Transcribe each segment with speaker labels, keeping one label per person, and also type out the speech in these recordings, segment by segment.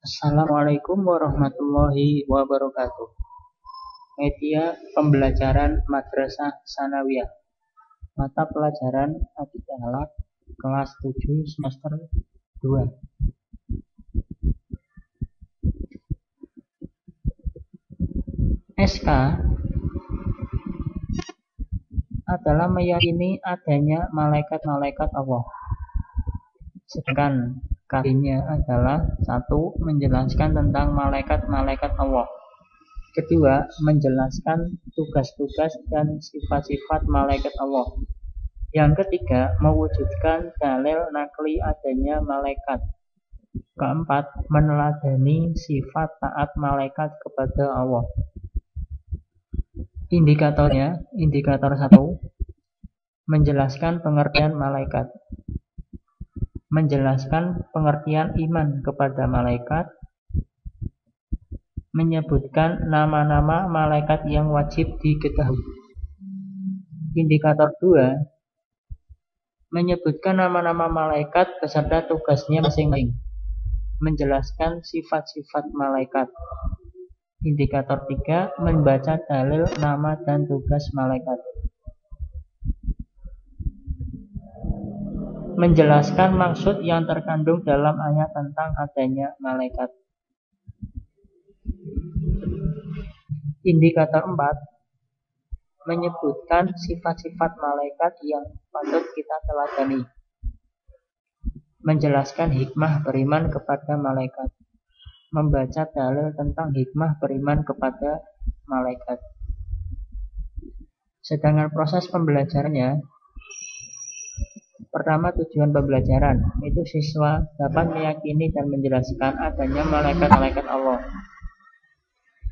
Speaker 1: Assalamualaikum warahmatullahi wabarakatuh. Media pembelajaran Madrasah Tsanawiyah. Mata pelajaran Akidah Akhlak kelas 7 semester 2. SK adalah meyakini adanya malaikat-malaikat Allah. Sedangkan KD-nya adalah 1. Menjelaskan tentang malaikat-malaikat Allah. Kedua, menjelaskan tugas-tugas dan sifat-sifat malaikat Allah. Yang ketiga, mewujudkan dalil nakli adanya malaikat. Keempat, meneladani sifat taat malaikat kepada Allah. Indikatornya, indikator 1, menjelaskan pengertian malaikat. Menjelaskan pengertian iman kepada malaikat. Menyebutkan nama-nama malaikat yang wajib diketahui. Indikator 2, menyebutkan nama-nama malaikat beserta tugasnya masing-masing. Menjelaskan sifat-sifat malaikat. Indikator 3, membaca dalil nama dan tugas malaikat. Menjelaskan maksud yang terkandung dalam ayat tentang adanya malaikat. Indikator 4, menyebutkan sifat-sifat malaikat yang patut kita teladani. Menjelaskan hikmah beriman kepada malaikat. Membaca dalil tentang hikmah beriman kepada malaikat. Sedangkan proses pembelajarannya, pertama, tujuan pembelajaran itu siswa dapat meyakini dan menjelaskan adanya malaikat-malaikat Allah.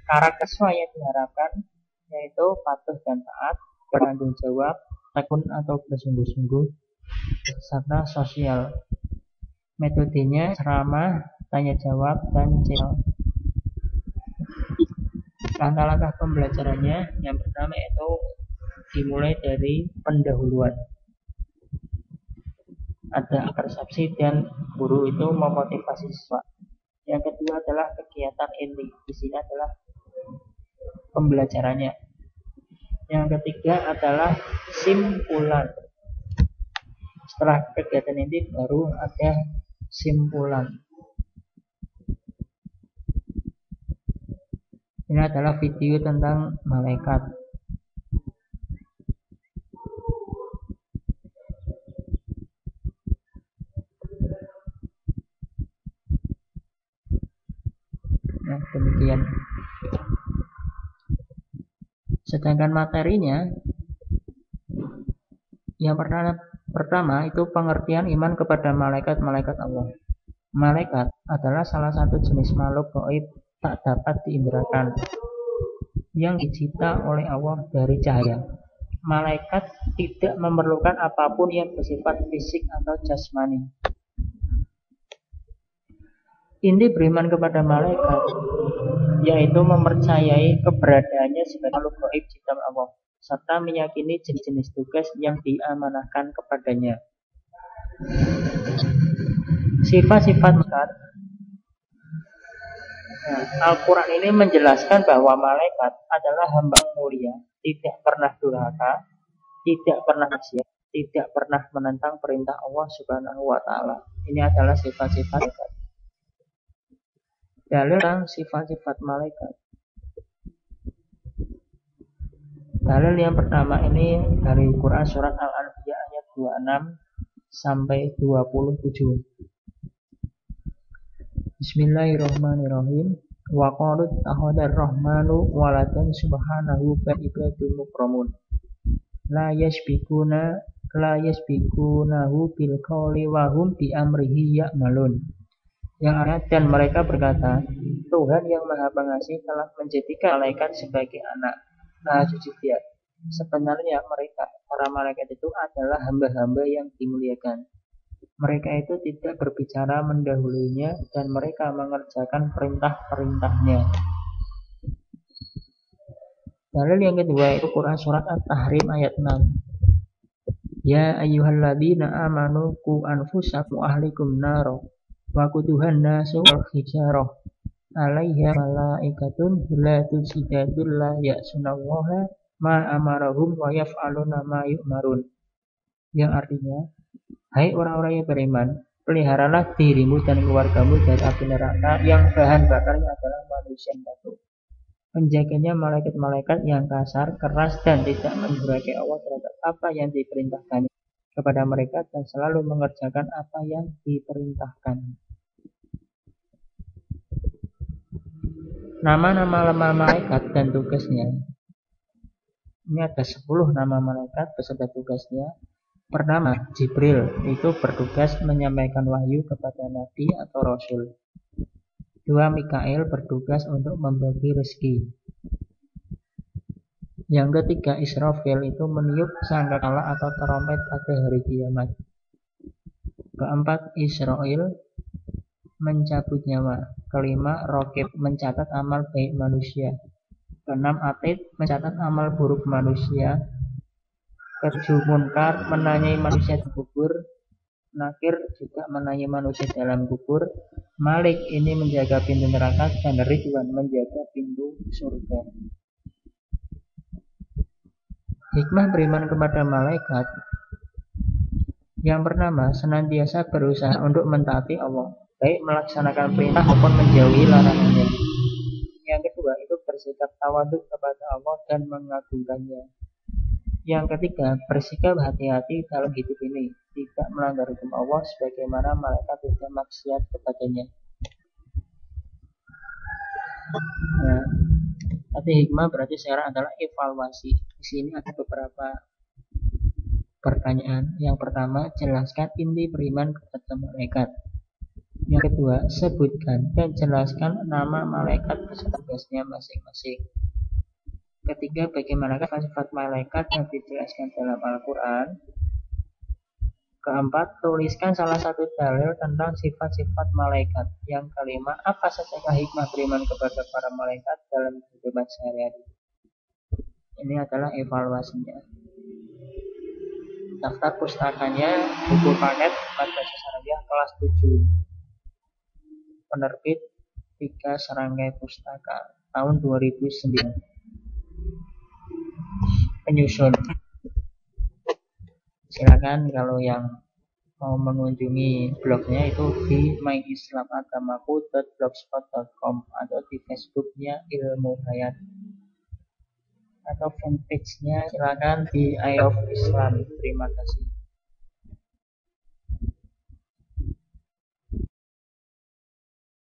Speaker 1: Karakter siswa yang diharapkan yaitu patuh dan taat, bertanggung jawab, tekun atau bersungguh-sungguh, serta sosial. Metodenya ceramah, tanya jawab, dan channel. Langkah-langkah pembelajarannya, yang pertama itu dimulai dari pendahuluan. Ada persepsi dan guru itu memotivasi siswa. Yang kedua adalah kegiatan inti. Di sini adalah pembelajarannya. Yang ketiga adalah simpulan. Setelah kegiatan inti baru ada simpulan. Ini adalah video tentang malaikat. Nah, demikian. Sedangkan materinya, yang pertama itu pengertian iman kepada malaikat-malaikat Allah. Malaikat adalah salah satu jenis makhluk gaib tak dapat diindrakan yang dicipta oleh Allah dari cahaya. Malaikat tidak memerlukan apapun yang bersifat fisik atau jasmani. Inti beriman kepada malaikat yaitu mempercayai keberadaannya sebagai makhluk gaib ciptaan Allah, serta meyakini jenis-jenis tugas yang diamanahkan kepadanya. Sifat-sifat malaikat. Al-Quran ini menjelaskan bahwa malaikat adalah hamba mulia, tidak pernah durhaka, tidak pernah maksiat, tidak pernah menentang perintah Allah Subhanahu wa Ta'ala. Ini adalah sifat-sifat malaikat. Dalil tentang sifat-sifat malaikat. Dalil yang pertama ini dari Quran surat Al-Anbiya ayat 26 sampai 27. Bismillahirrahmanirrahim. Wa qalu tahadar rahmanu waladan subhanahu bal ibadul mukramun. La yasbikunahu bil qawli wa hum bi amrihi ya'malun. Yang artinya, dan mereka berkata, Tuhan yang Maha Pengasih telah menjadikan malaikat sebagai anak. Maha suci Dia. Sebenarnya mereka, para malaikat itu adalah hamba-hamba yang dimuliakan. Mereka itu tidak berbicara mendahulunya dan mereka mengerjakan perintah-perintahnya. Dalil yang kedua itu Quran surat At-Tahrim ayat 6. Ya ayyuhalladzina amanu qu anfusakum ahlikum naro wa quduhan nasu wal hijarah alaiha malaikatun hiladun sidadul la ya'sunallaha ma amarahum wa yaf'aluna ma yu'marun. Yang artinya, hai orang-orang yang beriman, peliharalah dirimu dan keluargamu dari api neraka yang bahan bakarnya adalah manusia dan batu. Menjaganya malaikat-malaikat yang kasar, keras, dan tidak mendurhakai Allah terhadap apa yang diperintahkan kepada mereka dan selalu mengerjakan apa yang diperintahkan. Nama-nama malaikat dan tugasnya. Ini ada 10 nama malaikat beserta tugasnya. Pertama, Jibril, itu bertugas menyampaikan wahyu kepada nabi atau rasul. 2. Mikail bertugas untuk membagi rezeki. Yang ketiga, Israfil itu meniup sangkakala atau trompet pada hari kiamat. Keempat, Israil mencabut nyawa. Kelima, Rokib mencatat amal baik manusia. Keenam, Atid mencatat amal buruk manusia. Ketujuh, Munkar menanyai manusia di kubur. Nakir juga menanyai manusia dalam kubur. Malik ini menjaga pintu neraka dan Ridwan menjaga pintu surga. Hikmah beriman kepada malaikat. Yang pertama, senantiasa berusaha untuk mentaati Allah, baik melaksanakan perintah maupun menjauhi larangannya. Yang kedua, itu bersikap tawaduk kepada Allah dan mengagungkannya. Yang ketiga, bersikap hati-hati dalam hidup ini, tidak melanggar hukum Allah sebagaimana malaikat tidak maksiat kepadanya. Nah, tadi hikmah berarti sekarang adalah evaluasi. Di sini ada beberapa pertanyaan. Yang pertama, jelaskan inti beriman kepada malaikat. Yang kedua, sebutkan dan jelaskan nama malaikat beserta tugasnya masing-masing. Ketiga, bagaimanakah sifat malaikat yang dijelaskan dalam Al-Quran. Keempat, tuliskan salah satu dalil tentang sifat-sifat malaikat. Yang kelima, apa saja hikmah beriman kepada para malaikat dalam kehidupan sehari-hari. Ini adalah evaluasinya. Daftar pustakanya buku paket Madrasah Sanawiyah kelas 7. Penerbit 3 Serangkai Pustaka tahun 2009. Penyusun. Silakan kalau yang mau mengunjungi blognya itu di myislamakamaku.blogspot.com atau di Facebooknya Ilmu Hayat atau fanpage-nya silakan di Eye of Islam. Terima kasih.